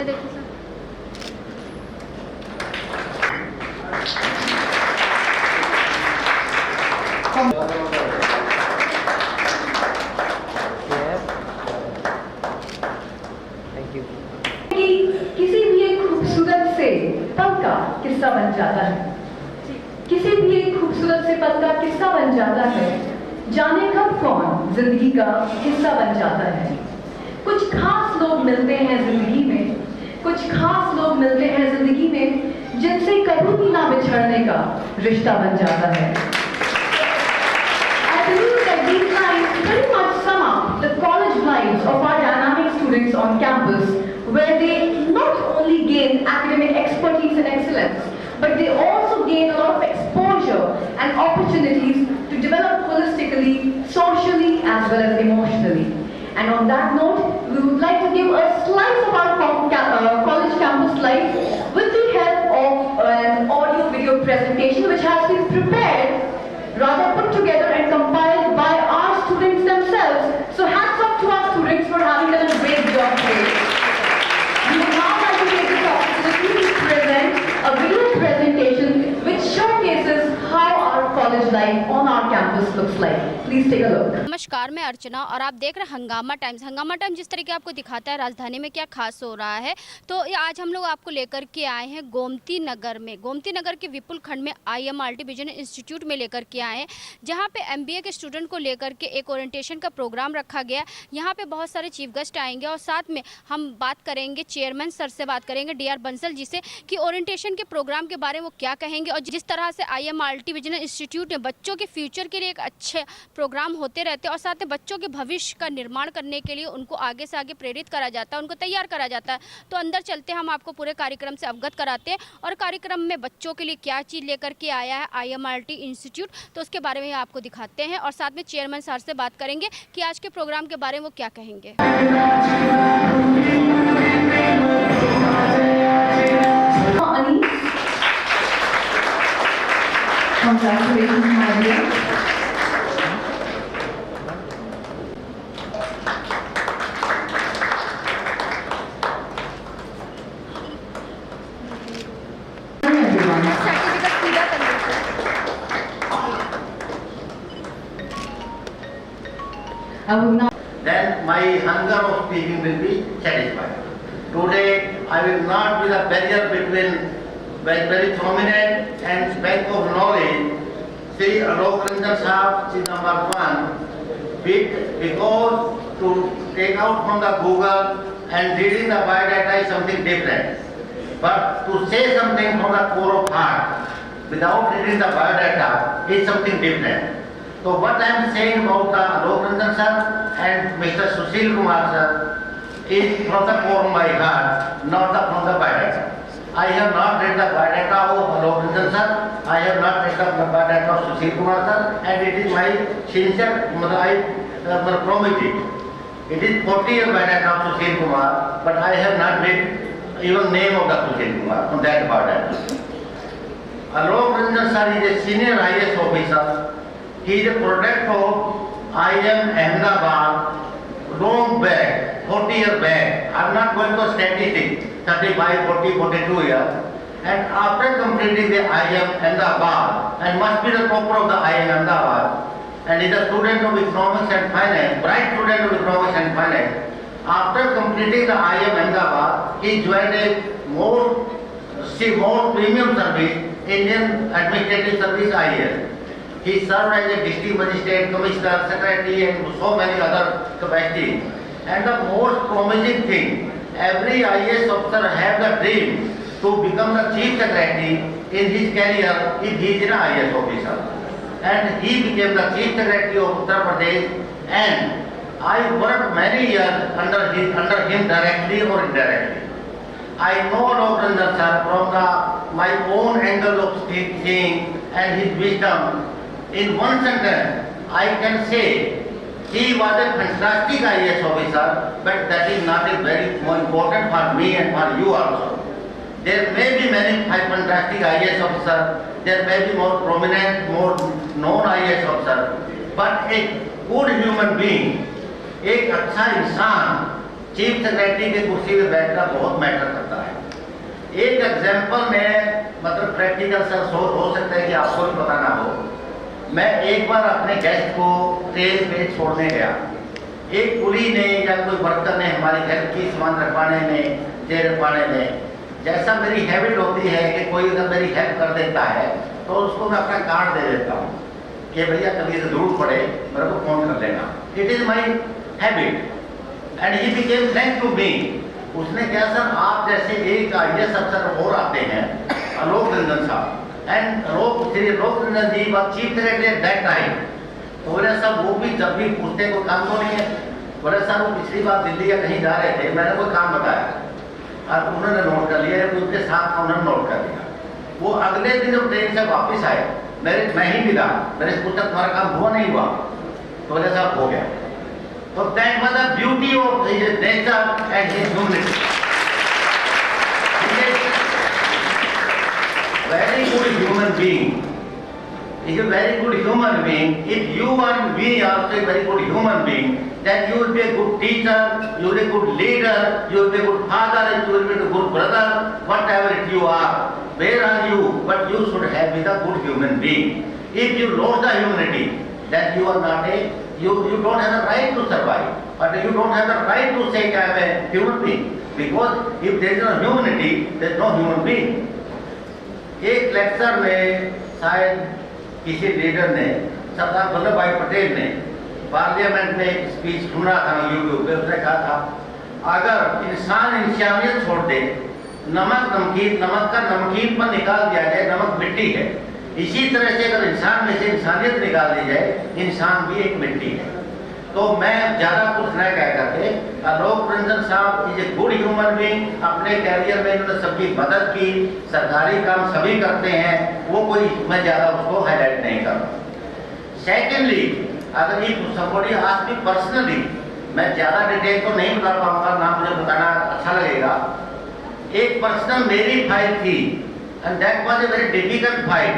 सामने देखिए sir. Thank you. किसी भी एक खूबसूरत से पल का किस्सा बन जाता है, किसी भी एक खूबसूरत से पल का किस्सा बन जाता है, जाने कब कौन जिंदगी का हिस्सा बन जाता है। कुछ खास लोग मिलते हैं जिंदगी में, कुछ खास लोग मिलते हैं जिंदगी में, जिनसे कभी भी ना बिछड़ने का रिश्ता बन जाता है। I believe that these lines pretty much sum up the college lives of our dynamic students on campus, where they not only gain academic expertise and excellence, but they also gain a lot of exposure and opportunities to develop holistically, socially, as well as emotionally. And on that note, we would like to give a slice of our college campus life with the help of an audio-video presentation which has been prepared, rather put together and compiled by our students themselves. So hats off to our students for having done a great job today. We would now like to take this opportunity to present a video presentation which showcases how our college life on our campus looks like. Please take a look. नमस्कार, मैं अर्चना और आप देख रहे हैं हंगामा times. हंगामा times जिस तरीके आपको दिखाता है राजधानी में क्या खास हो रहा है, तो ये आज हम लोग आपको लेकर के आए हैं गोमती नगर में। गोमती नगर के विपुल खंड में IMRT विजन इंस्टीट्यूट में लेकर के आए हैं, जहां पे MBA के स्टूडेंट को लेकर के एक ओरिएंटेशन का प्रोग्राम रखा गया। यहाँ पे बहुत सारे चीफ गेस्ट आएंगे और साथ में हम बात करेंगे, चेयरमैन सर से बात करेंगे DR बंसल जी से, कि ओरिएंटेशन के प्रोग्राम के बारे में वो क्या कहेंगे और जिस तरह से IMRT विजन इंस्टीट्यूट में बच्चों के फ्यूचर के लिए एक अच्छे प्रोग्राम होते रहते हैं और साथ में बच्चों के भविष्य का निर्माण करने के लिए उनको आगे से आगे प्रेरित करा जाता है, उनको तैयार करा जाता है। तो अंदर चलते हम आपको पूरे कार्यक्रम से अवगत कराते हैं और कार्यक्रम में बच्चों के लिए क्या चीज़ लेकर के आया है IMRT इंस्टीट्यूट, तो उसके बारे में आपको दिखाते हैं और साथ में चेयरमैन सर से बात करेंगे कि आज के प्रोग्राम के बारे में वो क्या कहेंगे। Congratulations, my dear. सर्टिफिकेट पूरा कर लीजिए। I will now. Then my hunger of speaking will be satisfied. Today I will not be the barrier between very prominent and bank of knowledge. Sri Alok Ranjan Sahab is number one, because to take out from the Google and reading the biodata is something different. But to say something from the core of heart without reading the biodata is something different. So what I am saying about the Alok Ranjan sir and Mr. Sushil Kumar sir is from the core of my heart, not from the biodata. I have not read the biodata of Alok Ranjan sir, I have not read the biodata of Sushil Kumar sir, and it is my sincere, I promise it. It is 40-year biodata of Sushil Kumar, but I have not read even name of the Sushil Kumar on that biodata. Alok Ranjan sir is a senior IAS officer. He is a product of IIM Ahmedabad, long back, 40 years back. I am not going to statistics, 35, 40, 42 years. And after completing the IIM Ahmedabad, and must be the topper of the IIM Ahmedabad, and is a student of economics and finance, bright student of economics and finance. After completing the IIM Ahmedabad, he joined a more premium service, Indian Administrative Service IAS. He served as a district magistrate, commissioner, secretary, and so many other capacities. And the most promising thing, every IAS officer have the dream to become the chief secretary in his career if he is an IAS officer. And he became the chief secretary of Uttar Pradesh, and I worked many years under him directly or indirectly. I know Alok Ranjan sir from my own angle of seeing and his wisdom. In one sentence, I can say he was a fantastic IAS officer, but that is not a very more important for me and for you also. There may be many fantastic IAS officers, there may be more prominent, more known IAS officers, but a good human being, एक अच्छा इंसान chief secretary की कुर्सी पे बैठना बहुत matter करता है। एक एग्जाम्पल में मतलब प्रैक्टिकल सर हो सकता है कि आपको भी पता ना हो। मैं एक बार अपने गेस्ट को ट्रेन पे छोड़ने गया, एक कुली ने या कोई वर्कर ने हमारी हेल्प की सामान रखवाने में, चेयर रखवाने में। जैसा मेरी हैबिट होती है कि कोई अगर मेरी हेल्प कर देता है तो उसको मैं अपना कार्ड दे देता हूँ कि भैया कभी जरूरत पड़े मेरे को फोन कर लेना। It is my habit and he became thank to me. उसने क्या सर आप जैसे एक IAS अफसर और आते हैं, आलोक रंजन साहब, and Shri Alok Ranjan ji was chief secretary at that time. तो बोले सर वो भी जब भी पूछते कोई काम तो नहीं है। बोले सर वो पिछली बार दिल्ली या कहीं जा रहे थे, मैंने कोई काम बताया और उन्होंने नोट कर लिया, उनके साथ उन्होंने नोट कर लिया। वो अगले दिन जब ट्रेन से वापस आए मैं ही मिला, मैंने पूछा तुम्हारा काम हुआ नहीं हुआ? तो बोले साहब हो गया। तो that was the beauty of nature and his humanity. Very good human being is a very good human being. If you and me are also a very good human being, then you will be a good teacher, you will be a good leader, you will be a good father, you will be a good brother, whatever it you are. Where are you? But you should have been a good human being. If you lose the humanity, then you are not you don't have the right to survive. But you don't have the right to say I am a human being. Because if there is no humanity, there is no human being. एक lecture में शायद किसी leader ने, सरदार वल्लभ भाई पटेल ने parliament में एक speech सुना था यूट्यूब पे। उसने कहा था अगर इंसान इंसानियत छोड़ दे, नमक का नमकीनपन निकाल दिया जाए, नमक मिट्टी है, इसी तरह से अगर इंसान में से इंसानियत निकाल दी जाए, इंसान भी एक मिट्टी है। तो मैं ज़्यादा कुछ न कह करके, आलोक रंजन साहब is a good human being. अपने कैरियर में इन्होंने सबकी मदद की, सरकारी काम सभी करते हैं, वो कोई मैं ज़्यादा उसको हाईलाइट नहीं कर रहा। सेकेंडली, अगर ये somebody ask me पर्सनली, मैं ज़्यादा डिटेल तो नहीं बता पाऊंगा, ना मुझे बताना अच्छा लगेगा। एक पर्सनल मेरी फाइल थी and that was a very difficult file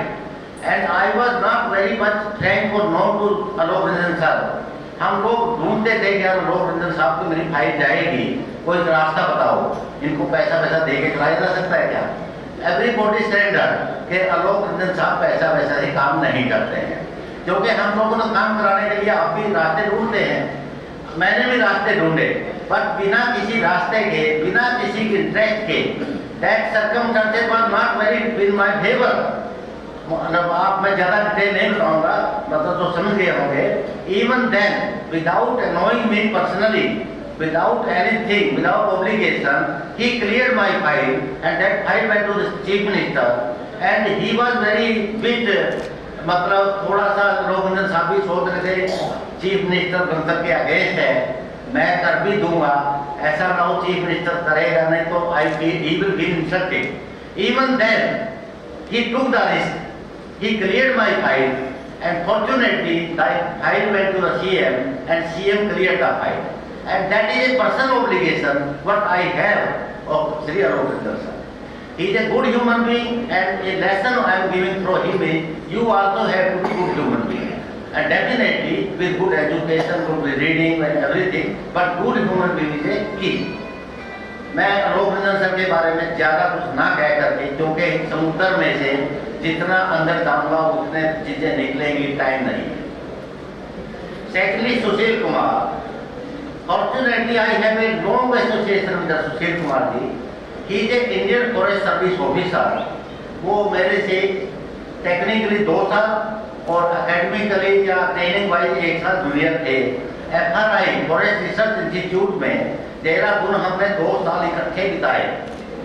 and I was not very much frank और known to Alok Ranjan sir. हम लोग ढूंढते थे कि आलोक रंजन साहब को मेरी फाइल जाएगी, कोई रास्ता बताओ, इनको पैसा दे के चलाया जा सकता है क्या? एवरीबॉडी स्टैंडर्ड कि आलोक रंजन साहब पैसा वैसा ही काम नहीं करते हैं, क्योंकि हम लोगों ने काम कराने के लिए आप भी रास्ते ढूंढते हैं, मैंने भी रास्ते ढूंढे, बट बिना किसी रास्ते के, बिना किसी के इंटरेस्ट के, that circumstances was not very in my favour. मतलब आप मैं ज़्यादा डिटेल नहीं बताऊंगा, मतलब तो समझ गए होंगे। Even then without annoying me personally, without anything, without obligation, he cleared my file and that file went to the chief minister and he was very bit मतलब थोड़ा सा आलोक रंजन साहब भी सोच रहे थे चीफ मिनिस्टर गणतंत्र के अगेंस्ट है, मैं कर भी दूंगा, ऐसा ना हो चीफ मिनिस्टर करेगा नहीं तो he will be insulted. Even then he took the risk, he cleared my file and fortunately the file went to the CM and CM cleared the file. And that is a personal obligation what I have of Sri Alok Rangel sir. He is a good human being and a lesson I am giving through him is you also have to be good human being. And definitely with good education, good reading and everything, but good human being is a key. मैं आलोक Ranjan sir के बारे में ज़्यादा कुछ ना कह करके, क्योंकि समुद्र में से जितना अंदर जाऊंगा उतने चीज़ें निकलेंगी, टाइम नहीं है। Secondly, Sushil Kumar. Fortunately, I have a long association with Sushil Kumar ji. He is an Indian Forest Service officer. वो मेरे से टेक्निकली 2 साल और एकेडमिकली या ट्रेनिंग वाइज 1 साल जूनियर थे। FRI फॉरेस्ट रिसर्च इंस्टीट्यूट में देहरादून हमने 2 साल इकट्ठे बिताए।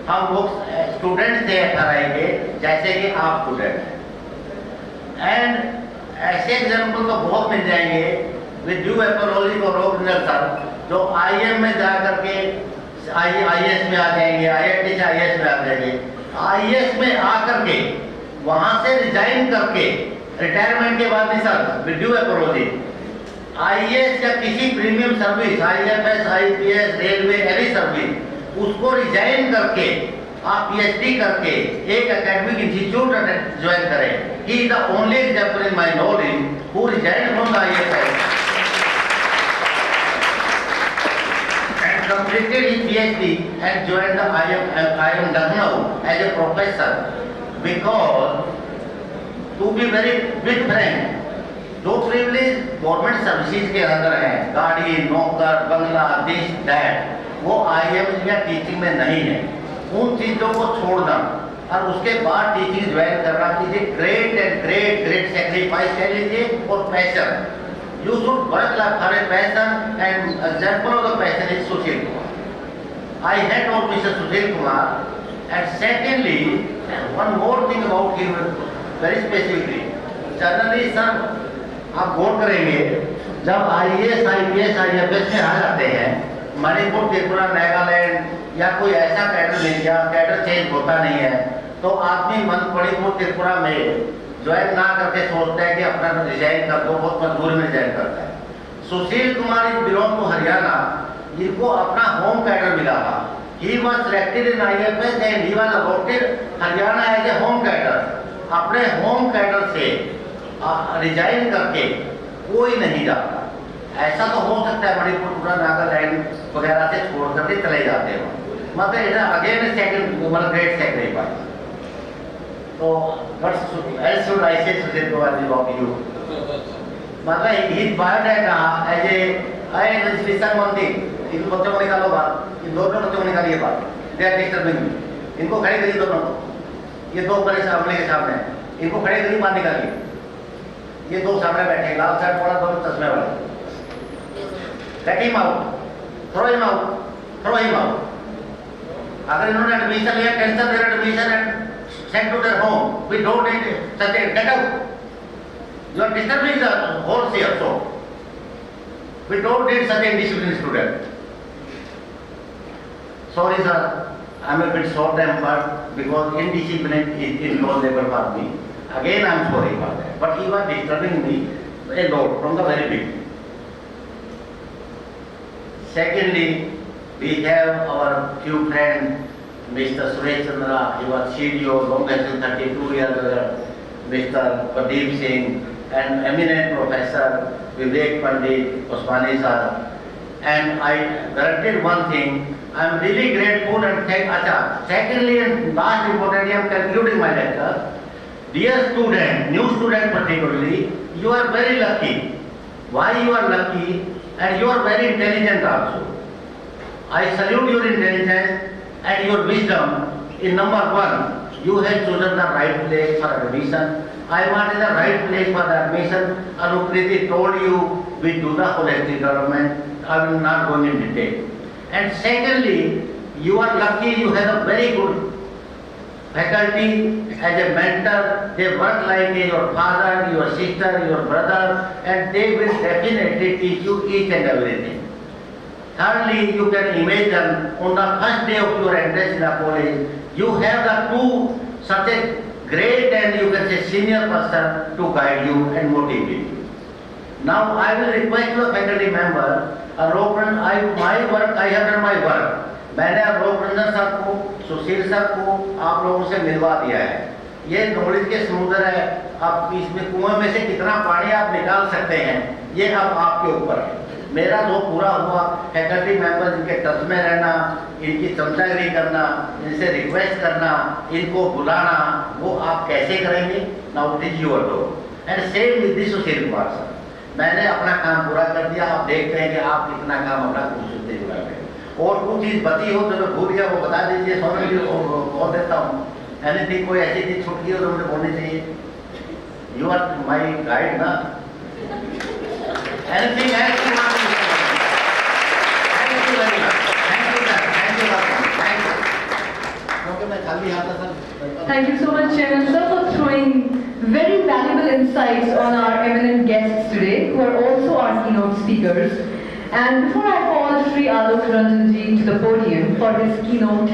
हम लोग स्टूडेंट थे FRI के, जैसे कि आप स्टूडेंट हैं। एंड ऐसे एग्जाम्पल तो बहुत मिल जाएंगे विद ड्यू एपोलॉजी को आलोक रंजन सर जो IIM में जा करके IAS में आ जाएंगे, IIT से IAS में आ जाएंगे, IAS में आकर के वहाँ से रिजाइन करके रिटायरमेंट के बाद भी sir with due apiology IAS या किसी premium service IFS, IPS, railway, any service उसको रिजाइन करके आप PhD करके एक एकेडमिक इंस्टीट्यूट ज्वाइन करें। He is the only example in my knowledge who resign from the IFS and from completed his PhD and joined the IIM Lucknow as a professor because, to be very bit frank, जो privilege government services के अंदर है, गाड़ी, नौकर, बंगला, this that, वो IIM या teaching में नहीं है। उन चीज़ों को छोड़ना और उसके बाद टीचिंग ज्वाइन करना कीजिए, great and great great sacrifice कह लीजिए और passion. You should work for a passion, and example of the passion is Sushil Kumar. I had known Mr. Sushil Kumar, and secondly, one more thing about him, very specifically. Generally, sir, आप गौर करेंगे, जब IAS, IPS, IFS में आ जाते हैं, मणिपुर, त्रिपुरा, नागालैंड या कोई ऐसा cadre मिल गया, कैडर चेंज होता नहीं है, तो आदमी मणिपुर, त्रिपुरा में ज्वाइन ना करके सोचता है कि अपना रिजाइन कर दो, बहुत मजबूरी में रिजाइन करता है। Sushil Kumar is belong to Haryana, इनको अपना होम कैडर मिला था। He was selected in IFS and he was allotted Haryana as a home cadre. अपने होम कैडर से रिजाइन करके कोई नहीं जाता। ऐसा तो हो सकता है मणिपुर, पूरा नागालैंड वगैरह से छोड़ करके चले जाते हो, मतलब it again second great sacrifice. So, what else should I say to the about you? मतलब his biodata as a listen one thing, इन बच्चों को निकालो बाहर, इन दोनों बच्चों को निकालिए बाहर, they are disturbing me. इनको खड़े करिए दोनों, ये दो बड़े सामने के सामने, इनको खड़े करिए बाहर निकालिए, ये दो सामने बैठे, लाल शर्ट वाला, दोनों चश्मे वाले, get him out, throw him out, throw him out. अगर इन्होंने एडमिशन लिया, cancel their admission and sent to their home. We don't need such a get out. You are disturbing the whole here, so we don't need such a disciplined student. Sorry, sir, I'm a bit short-tempered because indiscipline is intolerable for me. Again, I'm sorry for that. But you are disturbing me a lot from the very beginning. Secondly, we have our few friends. Mr. Suresh Chandra, he was CDO, long as 32 years old, Mr. Pradeep Singh, and eminent professor Vivek Pandit, Osmani sir. And I granted one thing, I am really grateful and thank Acha. Secondly and last importantly, I am concluding my lecture. Dear student, new student particularly, you are very lucky. Why you are lucky? And you are very intelligent also. I salute your intelligence and your wisdom. In number one, you have chosen the right place for admission. I wanted the right place for the admission. Anukriti told you we do the holistic development. I will not go in detail. And secondly, you are lucky you have a very good faculty as a mentor. They work like your father, your sister, your brother, and they will definitely teach you each and everything. Thirdly, you can imagine on the first day of your entrance in the college, you have the two such a great and you can say senior person to guide you and motivate you. Now I will request the faculty member, I have done my work. मैंने रोपरंजन sir को, सुशील sir को आप लोगों से मिलवा दिया है। ये नॉलेज के समुद्र है, आप इसमें कुएं में से कितना पानी आप निकाल सकते हैं, ये अब आपके ऊपर है। मेरा जो पूरा हुआ फैकल्टी मेंबर जिनके टच में रहना, इनकी चमचागिरी करना, इनसे रिक्वेस्ट करना, इनको बुलाना, वो आप कैसे करेंगे? Now it is your role and same with this Sushil Kumar sir. मैंने अपना काम पूरा कर दिया, आप देखते हैं कि आप कितना काम अपना खूबसूरती से कर रहे हैं। और कुछ चीज़ बची हो तो मैं भूल गया, वो बता दीजिए, सोनल जी को बोल देता हूँ। एनीथिंग कोई ऐसी चीज़ छूट गई हो तो मुझे बोलनी चाहिए। यू आर माई गाइड ना। Anything else you want to say? Thank you very much. Thank you, sir. Thank you, thank you. क्योंकि मैं खाली हाथ था sir. Thank you so much, Chairman sir, for throwing very valuable insights on our eminent guests today, who are also our keynote speakers. And before I call Sri Alok Ranjan ji to the podium for his keynote,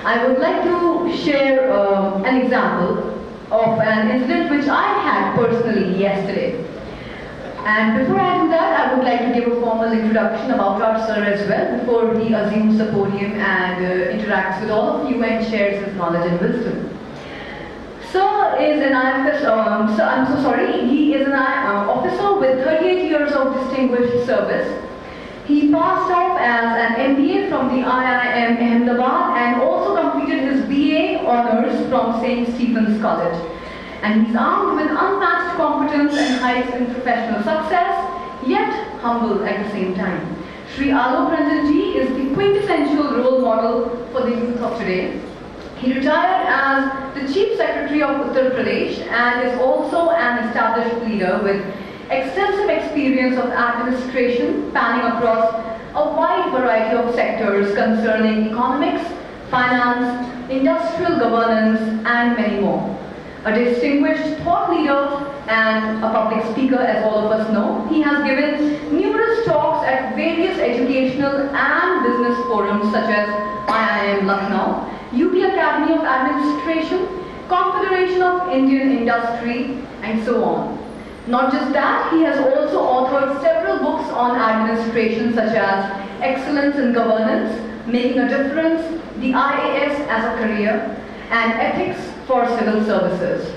I would like to share an example of an incident which I had personally yesterday. And before I do that, I would like to give a formal introduction about our sir as well, before he assumes the podium and interacts with all of you and shares his knowledge and wisdom. Sir is an IFS, I'm so sorry, he is an officer with 38 years of distinguished service. He passed off as an MBA from the IIM Ahmedabad and also completed his BA honours from St. Stephen's College. And he's armed with unmatched competence and heights in professional success, yet humble at the same time. Shri Alok Ranjan ji is the quintessential role model for the youth of today. He retired as the Chief Secretary of Uttar Pradesh and is also an established leader with extensive experience of administration spanning across a wide variety of sectors concerning economics, finance, industrial governance and many more. A distinguished thought leader and a public speaker, as all of us know, he has given numerous talks at various educational and business forums such as IIM Lucknow, UP Academy of Administration, Confederation of Indian Industry, and so on. Not just that, he has also authored several books on administration such as Excellence in Governance, Making a Difference, the IAS as a Career, and Ethics for Civil Services.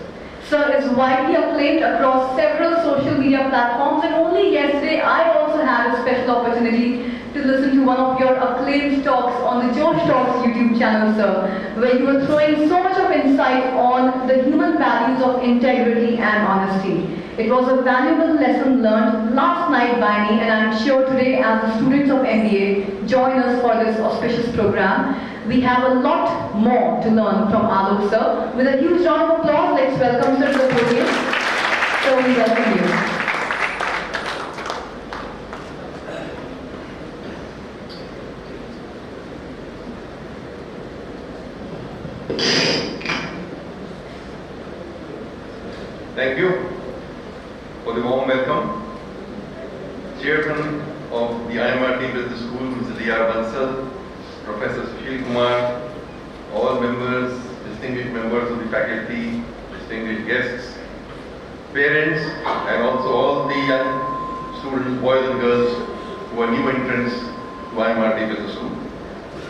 Sir is widely acclaimed across several social media platforms, and only yesterday I also had a special opportunity to listen to one of your acclaimed talks on the Josh Talks YouTube channel, sir, where you were throwing so much of insight on the human values of integrity and honesty. It was a valuable lesson learned last night by me, and I'm sure today as the students of MBA join us for this auspicious program, we have a lot more to learn from Alok sir. With a huge round of applause, let's welcome sir to the podium. So we welcome you. Thank you for the warm welcome. Chairman of the IMRT Business School, Mr. D.R. Bansal, Professor Sushil Kumar, all members, distinguished members of the faculty, distinguished guests, parents, and also all the young students, boys and girls who are new entrants to IMRT Business School.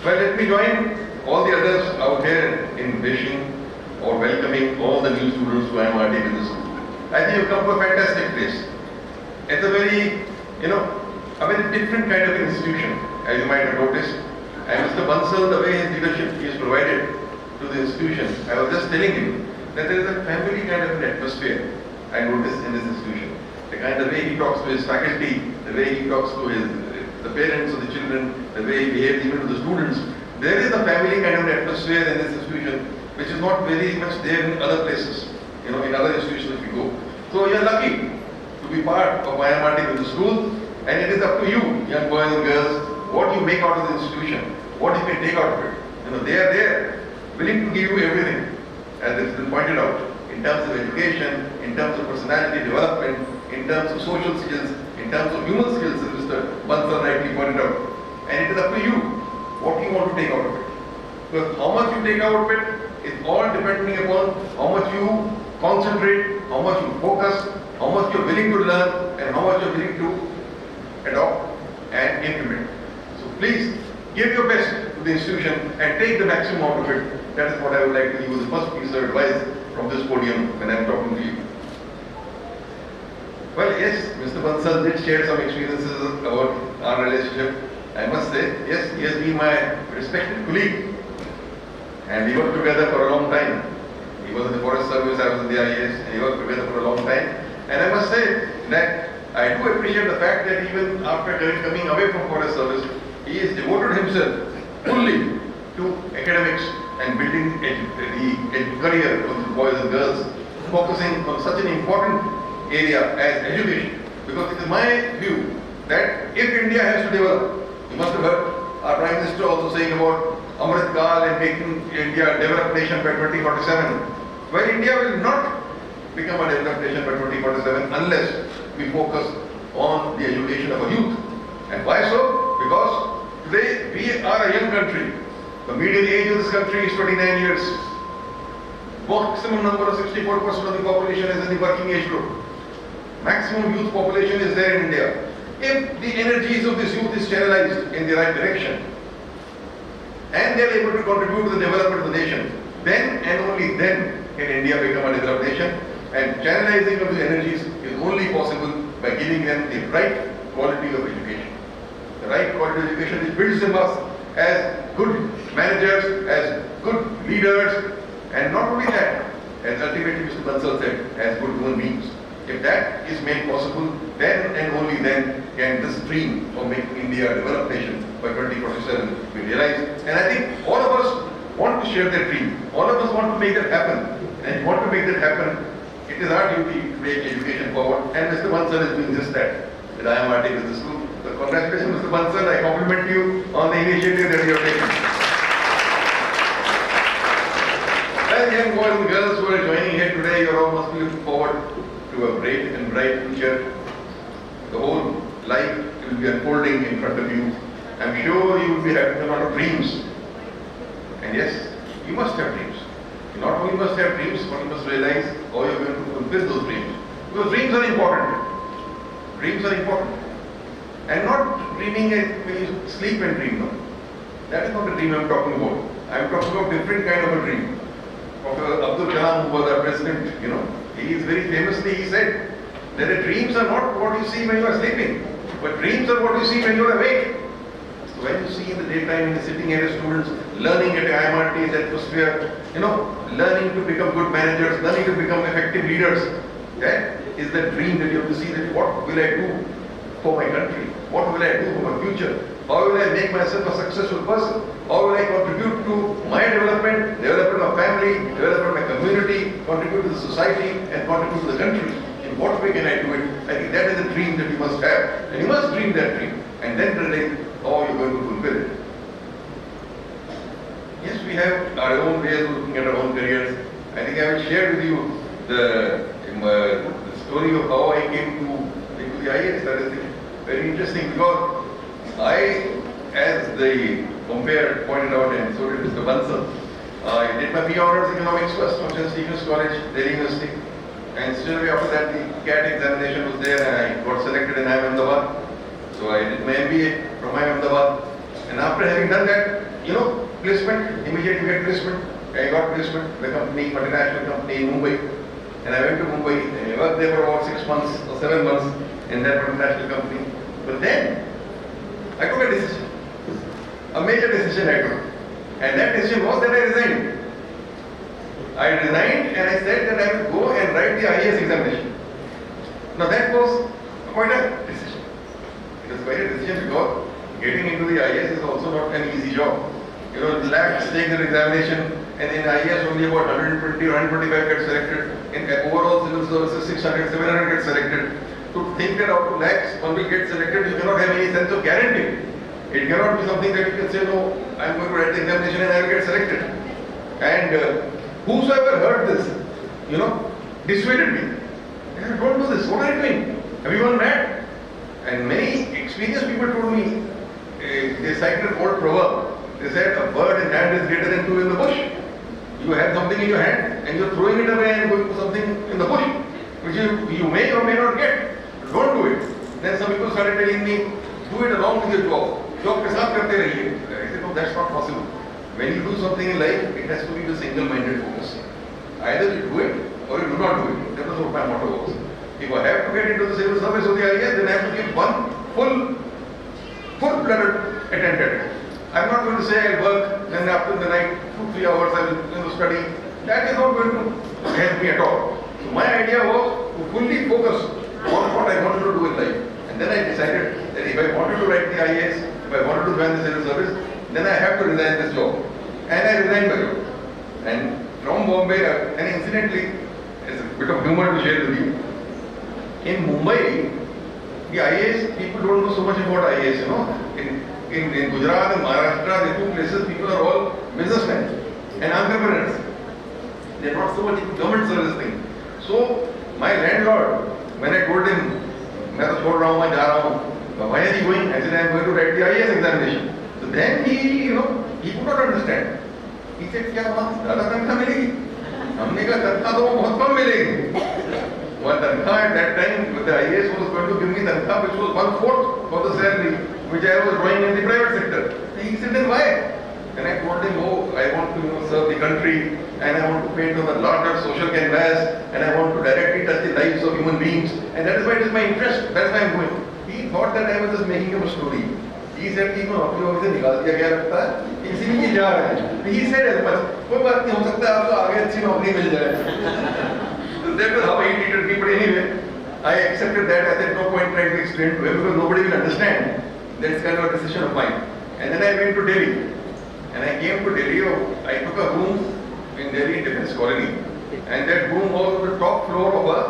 Well, let me join all the others out here in wishing or welcoming all the new students to IMRT Business School. I think you've come to a fantastic place. It's a very, a very different kind of institution, as you might have noticed. And Mr. Bansal, the way his leadership is provided to the institution, I was just telling him that there is a family kind of an atmosphere I noticed in this institution. The kind of way he talks to his faculty, the way he talks to the parents of the children, the way he behaves even to the students. There is a family kind of an atmosphere in this institution which is not very much there in other places, in other institutions if you go. So you are lucky to be part of IMRT Business School, and it is up to you, young boys and girls, what you make out of the institution, what you can take out of it. They are there, willing to give you everything, as it's been pointed out, in terms of education, in terms of personality development, in terms of social skills, in terms of human skills, as Mr. Bansal rightly pointed out. And it is up to you, what you want to take out of it. Because how much you take out of it is all depending upon how much you concentrate, how much you focus, how much you are willing to learn, and how much you are willing to adopt and implement. So please, give your best to the institution and take the maximum out of it. That is what I would like to give you the first piece of advice from this podium when I am talking to you. Well, yes, Mr. Bansal did share some experiences about our relationship. I must say, yes, he has been my respected colleague. And we worked together for a long time. He was in the Forest Service, I was in the IAS, and we worked together for a long time. And I must say that I do appreciate the fact that even after coming away from Forest Service, he has devoted himself fully to academics and building the career of the boys and girls, focusing on such an important area as education. Because it is my view that if India has to develop, you must have heard our Prime Minister also saying about Amrit Kal and making India a developed nation by 2047. Well, India will not become a developed nation by 2047 unless we focus on the education of our youth. And why so? Because today we are a young country. The median age of this country is 29 years. Maximum number of 64% of the population is in the working age group. Maximum youth population is there in India. If the energies of this youth is channelized in the right direction, and they are able to contribute to the development of the nation, then and only then can India become a developed nation. And channelizing of the energies is only possible by giving them the right quality of education. The right quality education which builds them us as good managers, as good leaders, and not only that, as ultimately Mr. Bansal said, as good human beings. If that is made possible, then and only then can this dream of making India a developed nation by 2047 be realized. And I think all of us want to share that dream. All of us want to make that happen. And want to make that happen, it is our duty to take education forward. And Mr. Bansal is doing just that at IMRT Business School. So congratulations, Mr. Bansal. I compliment you on the initiative that you have taken. As young boys and girls who are joining here today, you all must be looking forward to a great and bright future. The whole life will be unfolding in front of you. I'm sure you will be having a lot of dreams. And yes, you must have dreams. You not only must have dreams, but you must realize how you're going to fulfill those dreams. Because dreams are important. Dreams are important. And not dreaming when you sleep and dream. No. That is not the dream I'm talking about. I'm talking about different kind of a dream. Dr. Abdul Kalam, who was our president, he is very famously, he said that the dreams are not what you see when you are sleeping, but dreams are what you see when you are awake. So when you see in the daytime, in the sitting area students learning at IMRT's atmosphere, learning to become good managers, learning to become effective leaders, that is the dream that you have to see, that what will I do for my country? What will I do for my future? How will I make myself a successful person? How will I contribute to my development of family, development of my community, contribute to the society, and contribute to the country? In what way can I do it? I think that is a dream that you must have. And you must dream that dream. And then realize how you're going to fulfill it. Yes, we have our own ways of looking at our own careers. I think I will share with you the story of how I came to the IAS. That is very interesting because I, as the umpire pointed out, and so did Mr. Bansal, I did my BA Honours Economics first from St. Stephen's College, Delhi University. And straight away after that, the CAT examination was there and I got selected in IIM Ahmedabad. So I did my MBA from IIM Ahmedabad. And after having done that, placement, immediately get placement. I got placement, the company, multinational company in Mumbai. And I went to Mumbai and I worked there for about 6 months or 7 months in that multinational company. But then, I took a decision, a major decision I took. And that decision was that I resigned. I resigned and I said that I will go and write the IAS examination. Now that was quite a decision. It was quite a decision because getting into the IAS is also not an easy job. Lakhs take the examination and in IAS only about 120 or 125 get selected. In overall civil services 600, 700 get selected. To think that out of lakhs one will get selected, you cannot have any sense of guarantee. It cannot be something that you can say, no, I am going to write the examination and I will get selected. And whosoever heard this, dissuaded me. I said, don't do this, what are you doing? Have you gone mad? And many experienced people told me, they cited an old proverb. They said, a bird in hand is greater than two in the bush. You have something in your hand and you are throwing it away and going for something in the bush, which you may or may not get. Don't do it. Then some people started telling me, do it along with your job. Job ke saath karte rahiye. I said, no, that's not possible. When you do something in life, it has to be the single-minded focus. Either you do it or you do not do it. That is what my motto was. If I have to get into the civil service of the IAS, then I have to give one full-blooded attempt at it. I'm not going to say I'll work, then after the night, 2-3 hours I will study. That is not going to help me at all. So my idea was to fully focus on what I wanted to do in life. And then I decided that if I wanted to write the IAS, if I wanted to join the civil service, then I have to resign this job. And I resigned the job. And from Bombay, and incidentally, it's a bit of humor to share with you. In Mumbai, the IAS, people don't know so much about IAS, In Gujarat and Maharashtra, the two places, people are all businessmen and entrepreneurs. They're not so much into government service thing. So, my landlord, when I told him, why are you going? I said, I am going to write the IAS examination. So then he could not understand. He said, क्या बात ज़्यादा तनख्वाह मिलेगी? हमने कहा तनख्वाह तो बहुत कम मिलेगी. One तनख्वाह at that time, the IAS was going to give me तनख्वाह which was 1/4 of the salary which I was drawing in the private sector. He said, then why? And I told him, I want to serve the country and I want to paint on a larger social canvas and I want to directly touch the lives of human beings and that is why it is my interest. That's why I'm going. He thought that I was just making up a story. He he said कि नौकरी वोकरी से निकाल दिया गया लगता है, इसीलिए ये जा रहे हैं. He said as much. कोई बात नहीं, हो सकता है आपको आगे अच्छी नौकरी मिल जाए. So that was how he treated me. But anyway, I accepted that. I said no point trying to explain to him because nobody will understand. That's kind of a decision of mine. And then I went to Delhi. And I came to Delhi. I took a room in Delhi Defense Colony. And that room was on the top floor of a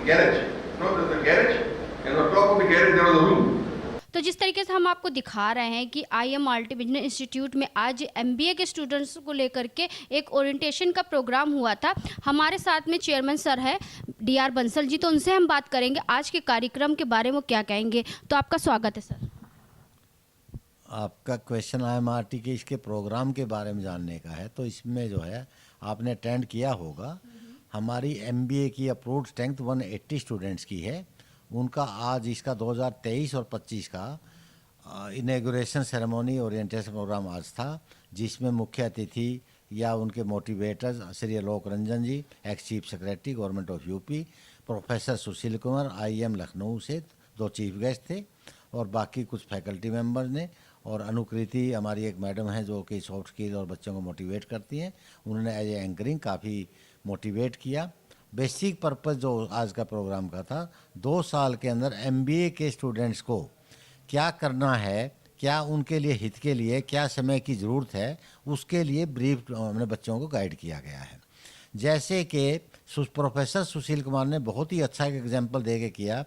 garage. No, there's a garage. And on top of the garage there was a room. तो जिस तरीके से हम आपको दिखा रहे हैं कि IMRT बिजनेस इंस्टीट्यूट में आज MBA के स्टूडेंट्स को लेकर के एक ओरिएंटेशन का प्रोग्राम हुआ था. हमारे साथ में चेयरमैन सर है DR बंसल जी, तो उनसे हम बात करेंगे आज के कार्यक्रम के बारे में क्या कहेंगे. तो आपका स्वागत है सर. आपका क्वेश्चन IMRT के इसके प्रोग्राम के बारे में जानने का है, तो इसमें जो है आपने अटेंड किया होगा. हमारी MBA की अप्रूव्ड स्ट्रेंथ 180 स्टूडेंट्स की है. उनका आज इसका 2023 और 25 का इनॉग्रेशन सेरेमनी ओरिएंटेशन प्रोग्राम आज था, जिसमें मुख्य अतिथि या उनके motivators Shri Alok Ranjan ji, ex chief secretary government of UP, professor Sushil Kumar IIM Lucknow से 2 चीफ गेस्ट थे, और बाकी कुछ फैकल्टी मेंबर्स ने, और अनुकृति हमारी एक मैडम है जो कि सॉफ्ट स्किल और बच्चों को मोटिवेट करती हैं. उन्होंने एज ए एंकरिंग काफ़ी मोटिवेट किया. बेसिक पर्पस जो आज का प्रोग्राम का था, 2 साल के अंदर MBA के स्टूडेंट्स को क्या करना है, क्या उनके लिए हित के लिए क्या समय की ज़रूरत है, उसके लिए ब्रीफ हमने बच्चों को गाइड किया गया है. जैसे कि प्रोफेसर सुशील कुमार ने बहुत ही अच्छा एक एग्जाम्पल दे के किया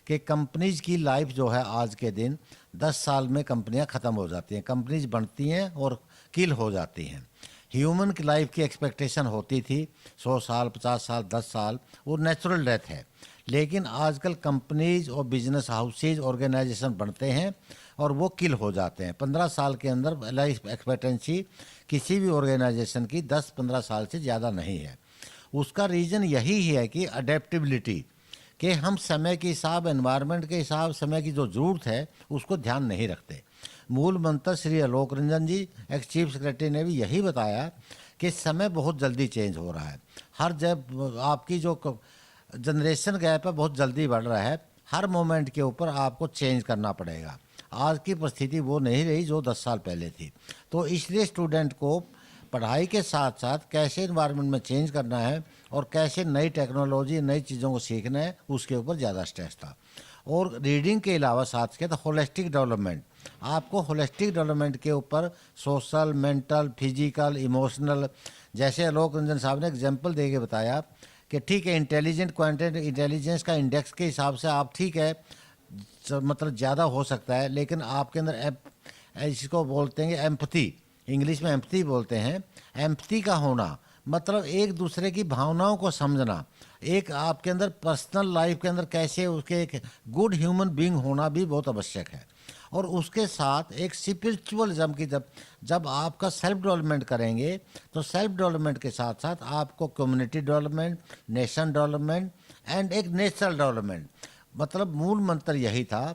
कि कंपनीज की लाइफ जो है आज के दिन 10 साल में कंपनियां ख़त्म हो जाती हैं, कंपनीज बनती हैं और किल हो जाती हैं. ह्यूमन की लाइफ की एक्सपेक्टेशन होती थी 100 साल, 50 साल, 10 साल, वो नेचुरल डेथ है. लेकिन आजकल कंपनीज और बिजनेस हाउसेज ऑर्गेनाइजेशन बनते हैं और वो किल हो जाते हैं. 15 साल के अंदर लाइफ एक्सपेक्टेंसी किसी भी ऑर्गेनाइजेशन की 10-15 साल से ज़्यादा नहीं है. उसका रीज़न यही है कि अडेप्टेबिलिटी, कि हम समय के हिसाब, एनवायरनमेंट के हिसाब, समय की जो ज़रूरत है उसको ध्यान नहीं रखते. मूल मंत्र Shri Alok Ranjan ji ex chief secretary ने भी यही बताया कि समय बहुत जल्दी चेंज हो रहा है. हर जब आपकी जो जनरेशन गैप है बहुत जल्दी बढ़ रहा है, हर मोमेंट के ऊपर आपको चेंज करना पड़ेगा. आज की परिस्थिति वो नहीं रही जो 10 साल पहले थी. तो इसलिए स्टूडेंट को पढ़ाई के साथ साथ कैसे इन्वायरमेंट में चेंज करना है और कैसे नई टेक्नोलॉजी, नई चीज़ों को सीखना है, उसके ऊपर ज़्यादा स्ट्रेस था. और रीडिंग के अलावा साथ के तो होलिस्टिक डेवलपमेंट, आपको होलिस्टिक डेवलपमेंट के ऊपर सोशल, मेंटल, फिजिकल, इमोशनल, जैसे आलोक रंजन साहब ने एग्जांपल दे के बताया कि ठीक है इंटेलिजेंट क्वांटिटी इंटेलिजेंस का इंडेक्स के हिसाब से आप ठीक है मतलब ज़्यादा हो सकता है, लेकिन आपके अंदर इसको बोलते हैं एम्पथी, इंग्लिश में एम्पथी बोलते हैं. एम्पथी का होना मतलब एक दूसरे की भावनाओं को समझना, एक आपके अंदर पर्सनल लाइफ के अंदर कैसे उसके एक गुड ह्यूमन बीइंग होना भी बहुत आवश्यक है. और उसके साथ एक स्पिरिचुअलिज्म की जब आपका सेल्फ डेवलपमेंट करेंगे तो सेल्फ डेवलपमेंट के साथ साथ आपको community development, nation development and एक नेचुरल डेवलपमेंट, मतलब मूल मंत्र यही था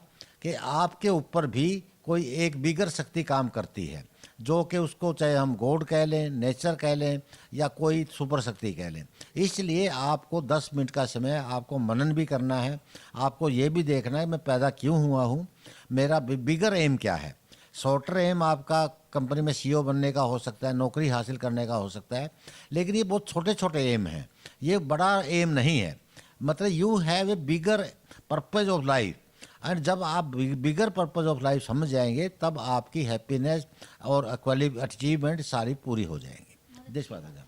कि आपके ऊपर भी कोई एक बिगर शक्ति काम करती है, जो कि उसको चाहे हम गॉड कह लें, नेचर कह लें या कोई सुपर शक्ति कह लें. इसलिए आपको 10 मिनट का समय आपको मनन भी करना है. आपको ये भी देखना है मैं पैदा क्यों हुआ हूँ, मेरा बिगर एम क्या है. शॉर्टर एम आपका कंपनी में CEO बनने का हो सकता है, नौकरी हासिल करने का हो सकता है, लेकिन ये बहुत छोटे छोटे एम हैं, ये बड़ा एम नहीं है. मतलब you have a bigger purpose of life, and जब आप बिगर पर्पज ऑफ लाइफ समझ जाएंगे तब आपकी हैप्पीनेस और अचीवमेंट सारी पूरी हो जाएंगी. This was example.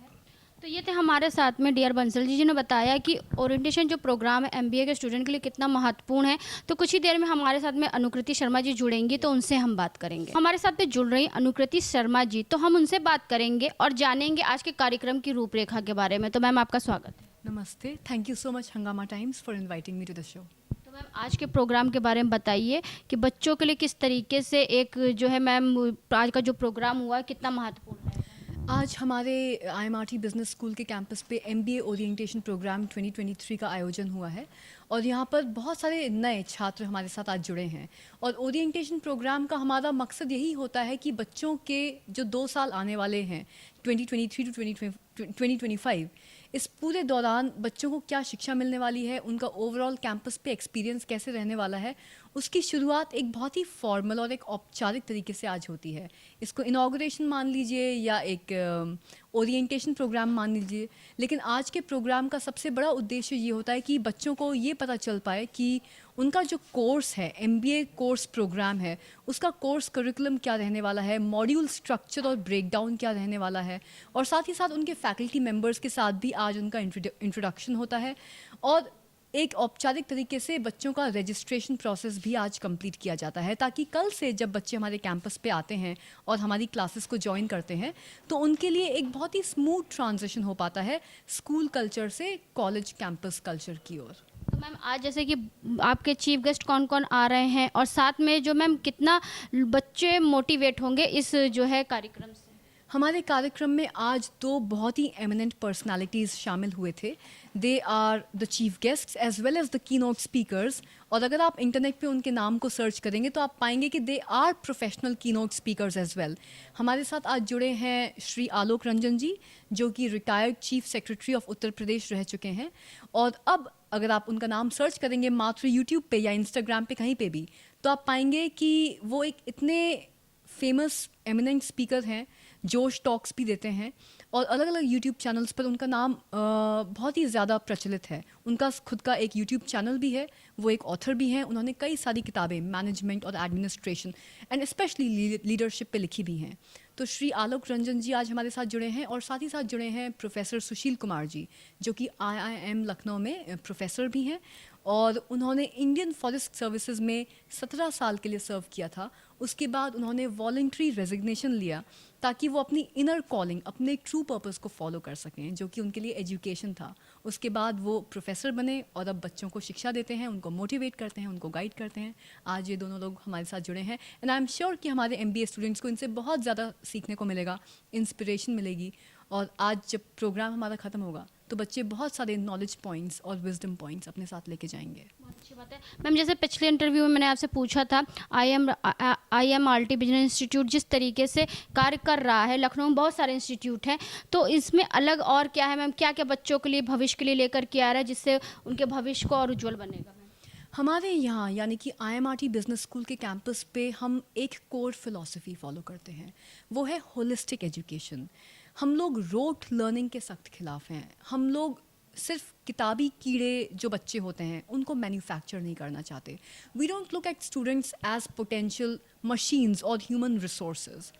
तो ये थे हमारे साथ में DR बंसल जी ने बताया कि ओरिएंटेशन जो प्रोग्राम है MBA के स्टूडेंट के लिए कितना महत्वपूर्ण है. तो कुछ ही देर में हमारे साथ में अनुकृति शर्मा जी जुड़ेंगी, तो उनसे हम बात करेंगे. हमारे साथ में जुड़ रही अनुकृति शर्मा जी, तो हम उनसे बात करेंगे और जानेंगे आज के कार्यक्रम की रूपरेखा के बारे में. तो मैम आपका स्वागत है. नमस्ते, thank you so much Hungama times for inviting me to the show. तो मैम आज के प्रोग्राम के बारे में बताइए कि बच्चों के लिए किस तरीके से एक जो है मैम आज का जो प्रोग्राम हुआ कितना महत्वपूर्ण है. आज हमारे IMRT बिजनेस स्कूल के कैंपस पे MBA ओरिएंटेशन प्रोग्राम 2023 का आयोजन हुआ है और यहाँ पर बहुत सारे नए छात्र हमारे साथ आज जुड़े हैं. और ओरिएंटेशन प्रोग्राम का हमारा मकसद यही होता है कि बच्चों के जो 2 साल आने वाले हैं 2023 टू 2025, इस पूरे दौरान बच्चों को क्या शिक्षा मिलने वाली है, उनका ओवरऑल कैंपस पे एक्सपीरियंस कैसे रहने वाला है, उसकी शुरुआत एक बहुत ही फॉर्मल और एक औपचारिक तरीके से आज होती है। इसको इनॉग्रेशन मान लीजिए या एक ओरिएंटेशन प्रोग्राम मान लीजिए, लेकिन आज के प्रोग्राम का सबसे बड़ा उद्देश्य ये होता है कि बच्चों को ये पता चल पाए कि उनका जो कोर्स है, MBA कोर्स प्रोग्राम है, उसका कोर्स करिकुलम क्या रहने वाला है, मॉड्यूल स्ट्रक्चर और ब्रेकडाउन क्या रहने वाला है, और साथ ही साथ उनके फैकल्टी मेंबर्स के साथ भी आज उनका इंट्रोडक्शन होता है। और एक औपचारिक तरीके से बच्चों का रजिस्ट्रेशन प्रोसेस भी आज कंप्लीट किया जाता है, ताकि कल से जब बच्चे हमारे कैंपस पे आते हैं और हमारी क्लासेस को ज्वाइन करते हैं तो उनके लिए एक बहुत ही स्मूथ ट्रांजिशन हो पाता है स्कूल कल्चर से कॉलेज कैंपस कल्चर की ओर। तो मैम आज जैसे कि आपके चीफ गेस्ट कौन कौन आ रहे हैं और साथ में जो मैम कितना बच्चे मोटिवेट होंगे इस जो है कार्यक्रम से? हमारे कार्यक्रम में आज 2 बहुत ही एमिनेंट पर्सनालिटीज़ शामिल हुए थे। They are the chief guests as well as the keynote speakers, और अगर आप इंटरनेट पे उनके नाम को सर्च करेंगे तो आप पाएंगे कि दे आर प्रोफेशनल की नोट स्पीकर्स एज वेल। हमारे साथ आज जुड़े हैं श्री आलोक रंजन जी, जो कि retired chief secretary of Uttar Pradesh रह चुके हैं, और अब अगर आप उनका नाम सर्च करेंगे मात्र यूट्यूब पे या इंस्टाग्राम पे कहीं पे भी, तो आप पाएंगे कि वो एक इतने फेमस एमिनेंट स्पीकर हैं, जोश टॉक्स भी देते हैं, और अलग अलग यूट्यूब चैनल्स पर उनका नाम बहुत ही ज़्यादा प्रचलित है। उनका खुद का एक यूट्यूब चैनल भी है, वो एक ऑथर भी हैं, उन्होंने कई सारी किताबें मैनेजमेंट और एडमिनिस्ट्रेशन एंड स्पेशली लीडरशिप पे लिखी भी हैं। तो श्री आलोक रंजन जी आज हमारे साथ जुड़े हैं, और साथ ही साथ जुड़े हैं प्रोफेसर सुशील कुमार जी, जो कि IIM लखनऊ में प्रोफेसर भी हैं, और उन्होंने इंडियन फॉरेस्ट सर्विसेज में 17 साल के लिए सर्व किया था। उसके बाद उन्होंने वॉलंटरी रेजिग्नेशन लिया ताकि वो अपनी इनर कॉलिंग, अपने ट्रू पर्पस को फॉलो कर सकें, जो कि उनके लिए एजुकेशन था। उसके बाद वो प्रोफेसर बने और अब बच्चों को शिक्षा देते हैं, उनको मोटिवेट करते हैं, उनको गाइड करते हैं। आज ये दोनों लोग हमारे साथ जुड़े हैं, एंड आई एम श्योर कि हमारे MBA स्टूडेंट्स को इनसे बहुत ज़्यादा सीखने को मिलेगा, इंस्पिरेशन मिलेगी, और आज जब प्रोग्राम हमारा ख़त्म होगा तो बच्चे बहुत सारे नॉलेज पॉइंट्स और विजडम पॉइंट्स अपने साथ लेके जाएंगे। बहुत अच्छी बात है मैम। जैसे पिछले इंटरव्यू में मैंने आपसे पूछा था, IMRT बिजनेस इंस्टीट्यूट जिस तरीके से कार्य कर रहा है, लखनऊ में बहुत सारे इंस्टीट्यूट हैं, तो इसमें अलग और क्या है मैम? क्या क्या बच्चों के लिए भविष्य के लिए लेकर के आ रहा है जिससे उनके भविष्य को और उज्जवल बनेगा? हमारे यहाँ यानी कि IMRT बिजनेस स्कूल के कैंपस पे हम एक कोर फिलॉसफी फॉलो करते हैं, वो है होलिस्टिक एजुकेशन। हम लोग रोट लर्निंग के सख्त खिलाफ हैं। हम लोग सिर्फ किताबी कीड़े जो बच्चे होते हैं उनको मैन्युफैक्चर नहीं करना चाहते। We don't look at students as potential machines और human resources.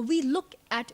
We look at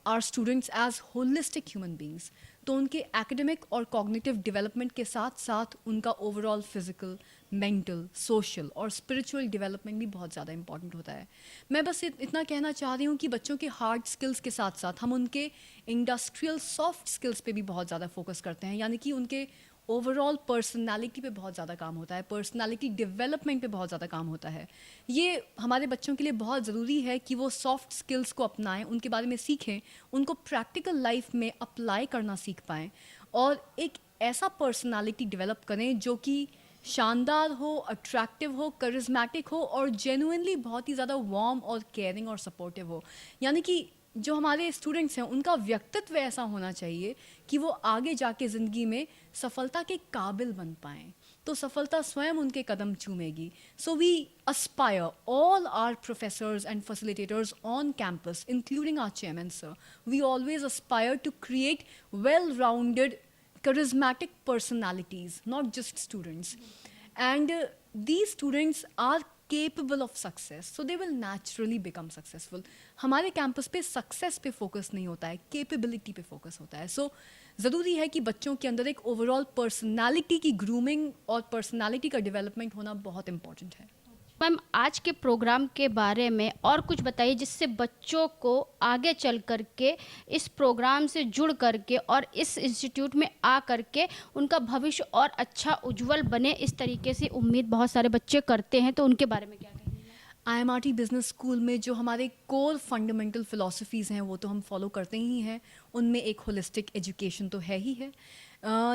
our students as holistic human beings. तो उनके एकेडमिक और कॉग्निटिव डेवलपमेंट के साथ साथ उनका ओवरऑल फिजिकल, मेंटल, सोशल और स्पिरिचुअल डेवलपमेंट भी बहुत ज़्यादा इंपॉर्टेंट होता है। मैं बस इतना कहना चाह रही हूँ कि बच्चों के हार्ड स्किल्स के साथ साथ हम उनके इंडस्ट्रियल सॉफ्ट स्किल्स पे भी बहुत ज़्यादा फोकस करते हैं, यानी कि उनके ओवरऑल पर्सनालिटी पे बहुत ज़्यादा काम होता है, पर्सनालिटी डेवलपमेंट पे बहुत ज़्यादा काम होता है। ये हमारे बच्चों के लिए बहुत ज़रूरी है कि वो सॉफ्ट स्किल्स को अपनाएं, उनके बारे में सीखें, उनको प्रैक्टिकल लाइफ में अप्लाई करना सीख पाएं, और एक ऐसा पर्सनालिटी डेवलप करें जो कि शानदार हो, अट्रैक्टिव हो, करिज्मेटिक हो, और जेन्युइनली बहुत ही ज़्यादा वार्म और केयरिंग और सपोर्टिव हो। यानी कि जो हमारे स्टूडेंट्स हैं उनका व्यक्तित्व ऐसा होना चाहिए कि वो आगे जाके ज़िंदगी में सफलता के काबिल बन पाएँ, तो सफलता स्वयं उनके कदम चूमेगी। So we aspire all our professors and facilitators on campus, including our chairman, sir. We always aspire to create well-rounded, charismatic personalities, not just students. And these students are capable of success, so they will naturally become successful. हमारे campus पे success पे focus नहीं होता है, capability पे focus होता है। सो ज़रूरी है कि बच्चों के अंदर एक ओवरऑल पर्सनालिटी की ग्रूमिंग और पर्सनालिटी का डेवलपमेंट होना बहुत इंपॉर्टेंट है। मैम आज के प्रोग्राम के बारे में और कुछ बताइए जिससे बच्चों को आगे चल करके इस प्रोग्राम से जुड़ करके और इस इंस्टीट्यूट में आ करके उनका भविष्य और अच्छा उज्जवल बने। इस तरीके से उम्मीद बहुत सारे बच्चे करते हैं, तो उनके बारे में क्या कहेंगे? IMRT बिजनेस स्कूल में जो हमारे कोर फंडामेंटल फ़िलासफ़ीज़ हैं वो तो हम फॉलो करते ही हैं। उनमें एक होलिस्टिक एजुकेशन तो है ही है,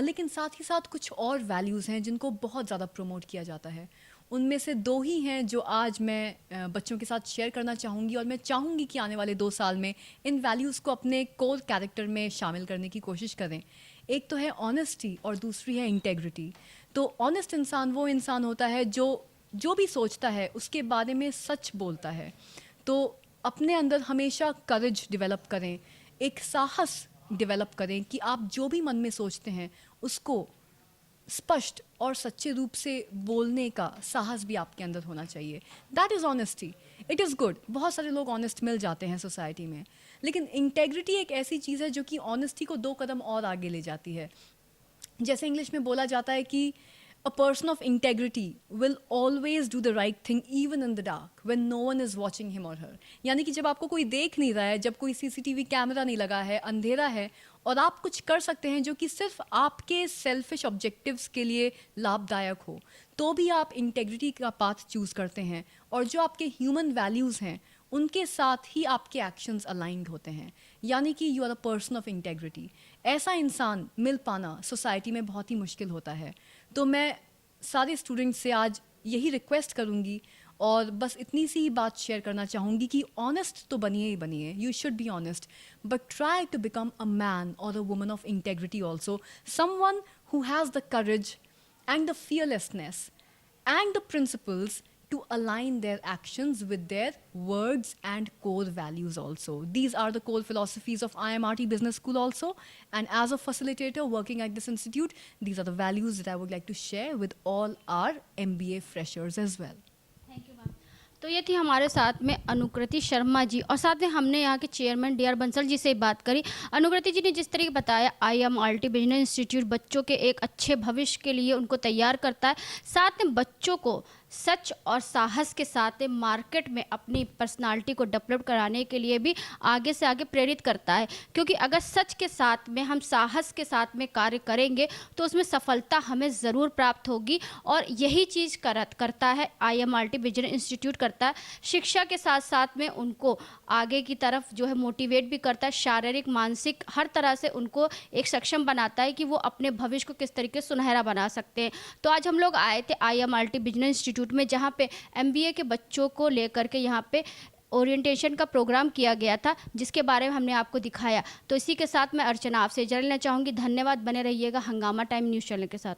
लेकिन साथ ही साथ कुछ और वैल्यूज़ हैं जिनको बहुत ज़्यादा प्रमोट किया जाता है। उनमें से 2 ही हैं जो आज मैं बच्चों के साथ शेयर करना चाहूँगी, और मैं चाहूँगी कि आने वाले 2 साल में इन वैल्यूज़ को अपने कोर कैरेक्टर में शामिल करने की कोशिश करें। एक तो है ऑनेस्टी और दूसरी है इंटेग्रिटी। तो ऑनेस्ट इंसान वो इंसान होता है जो भी सोचता है उसके बारे में सच बोलता है। तो अपने अंदर हमेशा करेज डेवलप करें, एक साहस डेवलप करें कि आप जो भी मन में सोचते हैं उसको स्पष्ट और सच्चे रूप से बोलने का साहस भी आपके अंदर होना चाहिए। That is honesty. It is good. बहुत सारे लोग ऑनेस्ट मिल जाते हैं सोसाइटी में, लेकिन इंटेग्रिटी एक ऐसी चीज़ है जो कि ऑनेस्टी को 2 कदम और आगे ले जाती है। जैसे इंग्लिश में बोला जाता है कि a person of integrity will always do the right thing even in the dark when no one is watching him or her। यानी कि जब आपको कोई देख नहीं रहा है, जब कोई CCTV कैमरा नहीं लगा है, अंधेरा है और आप कुछ कर सकते हैं जो कि सिर्फ आपके सेल्फिश ऑब्जेक्टिव्स के लिए लाभदायक हो, तो भी आप इंटेग्रिटी का पाथ चूज़ करते हैं, और जो आपके ह्यूमन वैल्यूज़ हैं उनके साथ ही आपके एक्शंस अलाइंड होते हैं। यानी कि you are a person of integrity. ऐसा इंसान मिल पाना सोसाइटी में बहुत ही मुश्किल होता है। तो मैं सारे स्टूडेंट्स से आज यही रिक्वेस्ट करूँगी और बस इतनी सी ही बात शेयर करना चाहूँगी कि ऑनेस्ट तो बनिए ही बनिए, you should be honest, but try to become a man और a woman of integrity also, someone who has the courage and the fearlessness and the principles to align their actions with their words and core values also. These are the core philosophies of IMRT Business School also, and as a facilitator working at this institute, these are the values that I would like to share with all our MBA freshers as well. Thank you ma'am. तो ये थी हमारे साथ में अनुकृति शर्मा जी, और साथ में हमने यहाँ के चेयरमैन DR बंसल जी से बात करी। अनुकृति जी ने जिस तरीके बताया IMRT बिजनेस इंस्टीट्यूट बच्चों के एक अच्छे भविष्य के लिए उनको तैयार करता है, साथ में बच्चों को सच और साहस के साथ मार्केट में अपनी पर्सनालिटी को डेवलप कराने के लिए भी आगे से आगे प्रेरित करता है। क्योंकि अगर सच के साथ में हम साहस के साथ में कार्य करेंगे तो उसमें सफलता हमें ज़रूर प्राप्त होगी, और यही चीज़ करता है IMRT बिजनेस इंस्टीट्यूट करता है। शिक्षा के साथ साथ में उनको आगे की तरफ जो है मोटिवेट भी करता है, शारीरिक मानसिक हर तरह से उनको एक सक्षम बनाता है कि वो अपने भविष्य को किस तरीके से सुनहरा बना सकते हैं। तो आज हम लोग आए थे IMRT बिजनेस इंस्टीट्यूट में, जहाँ पे MBA के बच्चों को लेकर के यहाँ पे ओरिएंटेशन का प्रोग्राम किया गया था, जिसके बारे में हमने आपको दिखाया। तो इसी के साथ मैं अर्चना आपसे इजाज़त लेना चाहूँगी। धन्यवाद। बने रहिएगा हंगामा टाइम न्यूज़ चैनल के साथ।